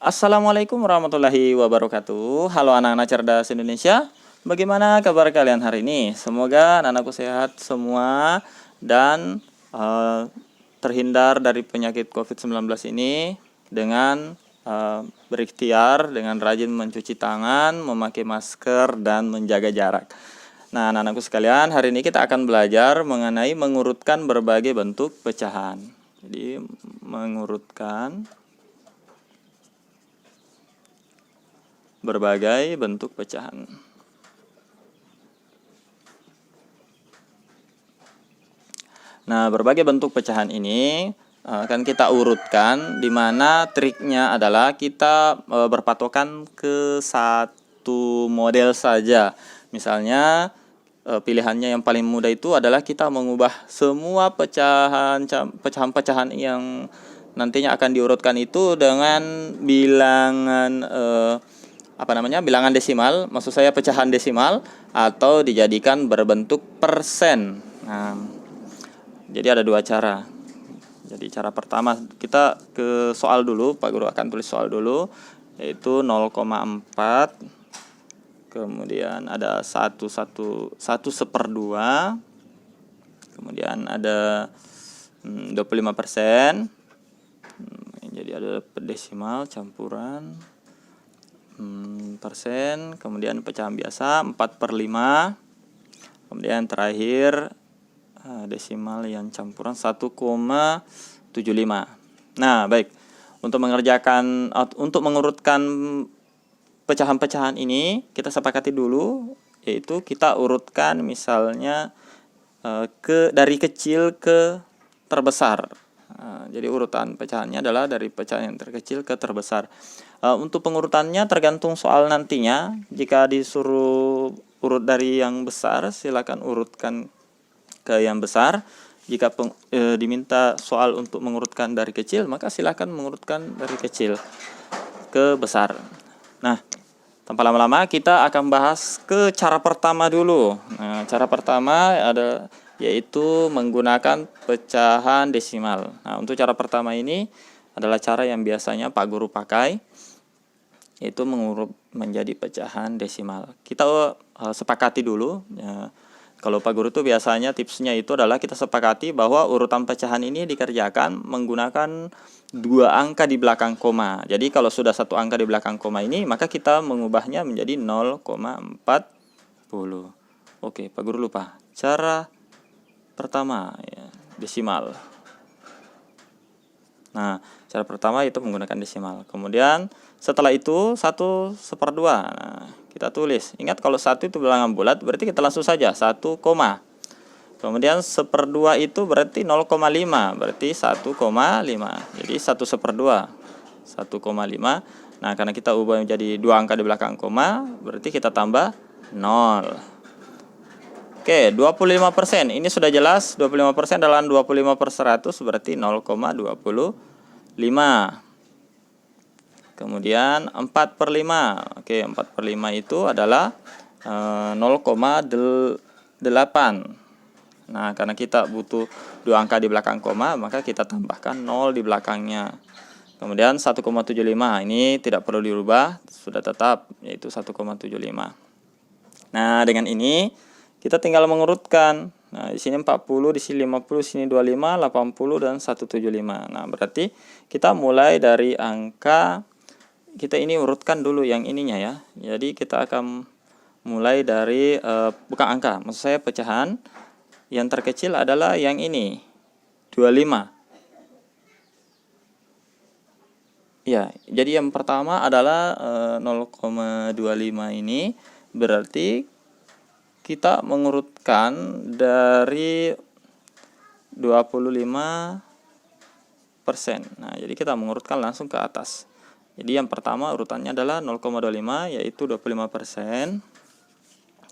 Assalamualaikum warahmatullahi wabarakatuh. Halo anak-anak cerdas Indonesia. Bagaimana kabar kalian hari ini? Semoga anak-anakku sehat semua dan terhindar dari penyakit COVID-19 ini dengan berikhtiar, dengan rajin mencuci tangan, memakai masker, dan menjaga jarak. Nah, anak-anakku sekalian, hari ini kita akan belajar mengenai mengurutkan berbagai bentuk pecahan. Jadi, mengurutkan berbagai bentuk pecahan. Nah, berbagai bentuk pecahan ini akan kita urutkan, di mana triknya adalah kita berpatokan ke satu model saja. Misalnya pilihannya yang paling mudah itu adalah kita mengubah semua pecahan-pecahan yang nantinya akan diurutkan itu dengan bilangan bilangan desimal, maksud saya pecahan desimal, atau dijadikan berbentuk persen. Nah, jadi ada dua cara. Jadi cara pertama, kita ke soal dulu, Pak Guru akan tulis soal dulu, yaitu 0,4, kemudian ada 1/2, kemudian ada 25%, jadi ada desimal campuran, persen, kemudian pecahan biasa 4/5, kemudian terakhir desimal yang campuran 1,75. Nah, baik. Untuk mengurutkan pecahan-pecahan ini, kita sepakati dulu, yaitu kita urutkan misalnya dari kecil ke terbesar. Jadi urutan pecahannya adalah dari pecahan yang terkecil ke terbesar. Untuk pengurutannya tergantung soal nantinya. Jika disuruh urut dari yang besar, silakan urutkan ke yang besar. Jika diminta soal untuk mengurutkan dari kecil, maka silakan mengurutkan dari kecil ke besar. Nah, tanpa lama-lama kita akan bahas ke cara pertama dulu. Nah, cara pertama yaitu menggunakan pecahan desimal. Nah, untuk cara pertama ini adalah cara yang biasanya Pak Guru pakai, yaitu mengurut menjadi pecahan desimal. Kita sepakati dulu. Kalau Pak Guru itu biasanya tipsnya itu adalah kita sepakati bahwa urutan pecahan ini dikerjakan menggunakan 2 angka di belakang koma. Jadi kalau sudah 1 angka di belakang koma ini, maka kita mengubahnya menjadi 0,40. Oke, Pak Guru lupa. Cara pertama, ya, desimal. Nah, cara pertama itu menggunakan desimal. Kemudian setelah itu 1/2. Nah, kita tulis. Ingat kalau 1 itu bilangan bulat, berarti kita langsung saja 1, kemudian 1/2 itu berarti 0,5, berarti 1,5. Jadi 1/2, 1,5. Nah, karena kita ubah menjadi 2 angka di belakang koma, berarti kita tambah 0. Oke, 25%. Ini sudah jelas, 25% adalah 25/100, berarti 0,25. Kemudian 4/5. Oke, 4/5 itu adalah 0,8. Nah, karena kita butuh 2 angka di belakang koma, maka kita tambahkan 0 di belakangnya. Kemudian 1,75. Ini tidak perlu dirubah, sudah tetap, yaitu 1,75. Nah, dengan ini kita tinggal mengurutkan. Nah, di sini 40, di sini 50, di sini 25, 80 dan 175. Nah, berarti kita mulai dari angka, kita ini urutkan dulu yang ininya ya. Jadi kita akan mulai dari bukan angka, maksud saya pecahan. Yang terkecil adalah yang ini, 25. Ya, jadi yang pertama adalah 0,25 ini, berarti kita mengurutkan dari 25%. Nah, jadi kita mengurutkan langsung ke atas. Jadi yang pertama urutannya adalah 0,25, yaitu 25%.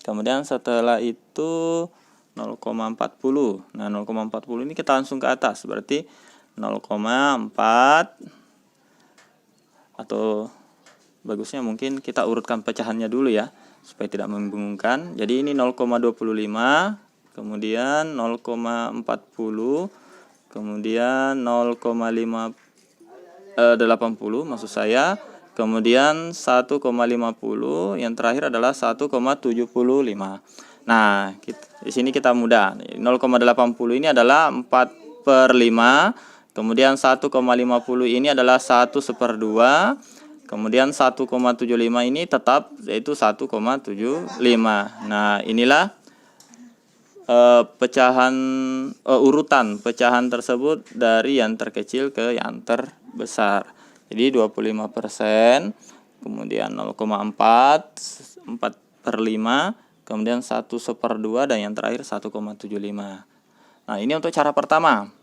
Kemudian setelah itu 0,40. Nah, 0,40 ini kita langsung ke atas, berarti 0,4, atau bagusnya mungkin kita urutkan pecahannya dulu ya, supaya tidak membingungkan. Jadi ini 0,25, kemudian 0,40, kemudian 0,80 maksud saya, kemudian 1,50, yang terakhir adalah 1,75. Nah, di sini kita mudah. 0,80 ini adalah 4/5, kemudian 1,50 ini adalah 1/2, kemudian 1,75 ini tetap yaitu 1,75. Nah, inilah urutan pecahan tersebut dari yang terkecil ke yang terbesar. Jadi 25%, kemudian 0,4, 4/5, kemudian 1/2, dan yang terakhir 1,75. Nah, ini untuk cara pertama.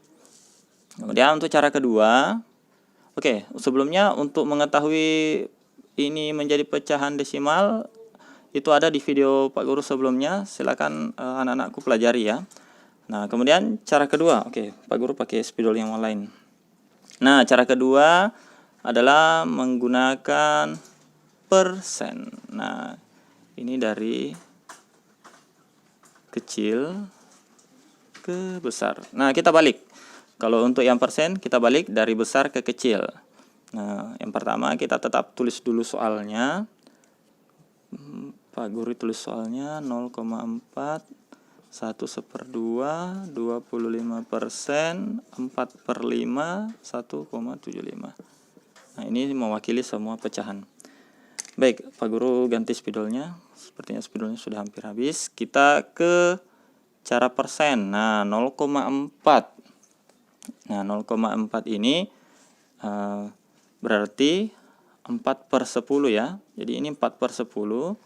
Kemudian untuk cara kedua, oke, sebelumnya untuk mengetahui ini menjadi pecahan desimal, itu ada di video Pak Guru sebelumnya, silakan anak-anakku pelajari ya. Nah, kemudian cara kedua, oke, Pak Guru pakai spidol yang lain. Nah, cara kedua adalah menggunakan persen. Nah, ini dari kecil ke besar. Nah, kita balik. Kalau untuk yang persen, kita balik dari besar ke kecil. Nah, yang pertama kita tetap tulis dulu soalnya. Pak Guru tulis soalnya 0,4, 1/2, 25%, 4/5, 1,75. Nah, ini mewakili semua pecahan. Baik, Pak Guru ganti spidolnya. Sepertinya spidolnya sudah hampir habis. Kita ke cara persen. Nah, 0,4. Nah, 0,4 ini berarti 4/10 ya. Jadi ini 4/10.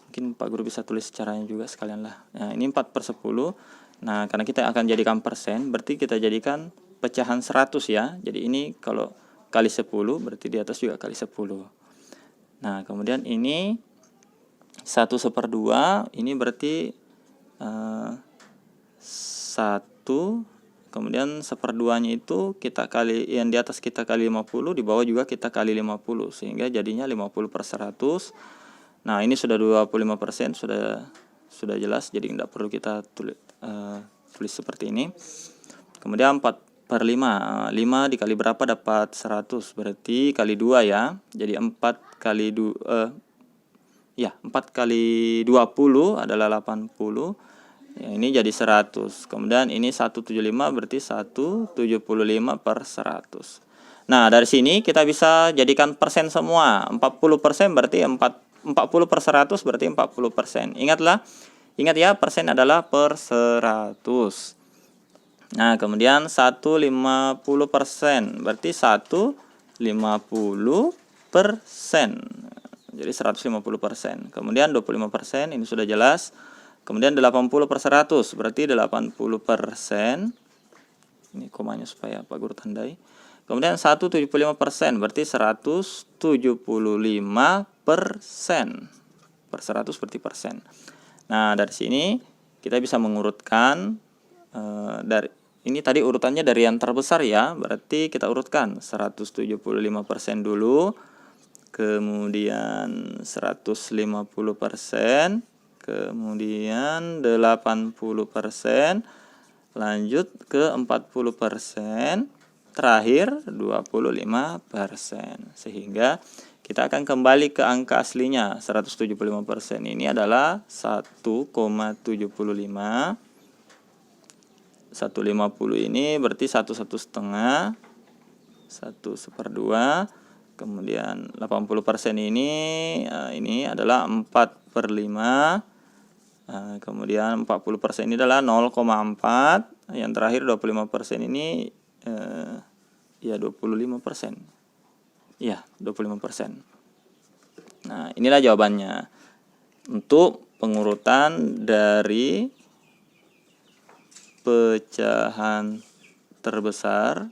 Mungkin Pak Guru bisa tulis caranya juga sekalian lah. Nah, ini 4/10. Nah, karena kita akan jadikan persen, berarti kita jadikan pecahan 100 ya. Jadi ini kalau kali 10, berarti di atas juga kali 10. Nah, kemudian ini 1/2, ini berarti 1, kemudian 1/2-nya itu kita kali, yang di atas kita kali 50, di bawah juga kita kali 50, sehingga jadinya 50/100. Nah, ini sudah 25%, sudah jelas, jadi tidak perlu kita tulis seperti ini. Kemudian 4/5, 5 dikali berapa dapat 100, berarti kali 2 ya. Jadi 4 kali 20 adalah 80. Ya, ini jadi 100. Kemudian ini 175, berarti 175/100. Nah, dari sini kita bisa jadikan persen semua. 40% berarti 40/100 berarti 40%. Ingat ya, persen adalah per 100. Nah, kemudian 150% berarti 150%. Jadi 150%. Kemudian 25%, ini sudah jelas. Kemudian 80/100 berarti 80%. Ini komanya supaya Pak Guru tandai. Kemudian 175% berarti 175%. Per 100 berarti persen. Nah, dari sini kita bisa mengurutkan dari ini tadi urutannya dari yang terbesar ya. Berarti kita urutkan 175% dulu. Kemudian 150%, kemudian 80%, lanjut ke 40%, terakhir 25%. Sehingga kita akan kembali ke angka aslinya. 175% ini adalah 1,75. 150 ini berarti 1/1/2, 1/2. Kemudian 80% ini adalah 4/5. Kemudian 40% ini adalah 0,4. Yang terakhir 25% ini ya 25%. Ya, 25%. Nah, inilah jawabannya. Untuk pengurutan dari pecahan terbesar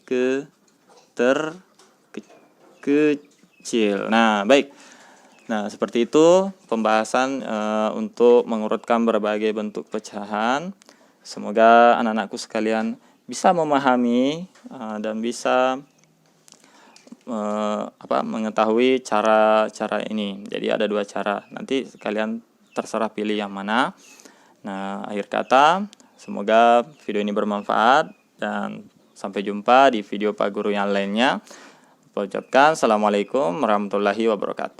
ke terkecil. Nah, baik. Nah, seperti itu pembahasan untuk mengurutkan berbagai bentuk pecahan. Semoga anak-anakku sekalian bisa memahami dan bisa mengetahui cara-cara ini. Jadi ada 2 cara. Nanti kalian terserah pilih yang mana. Nah, akhir kata, semoga video ini bermanfaat dan sampai jumpa di video Pak Guru yang lainnya. ucapkan assalamualaikum warahmatullahi wabarakatuh.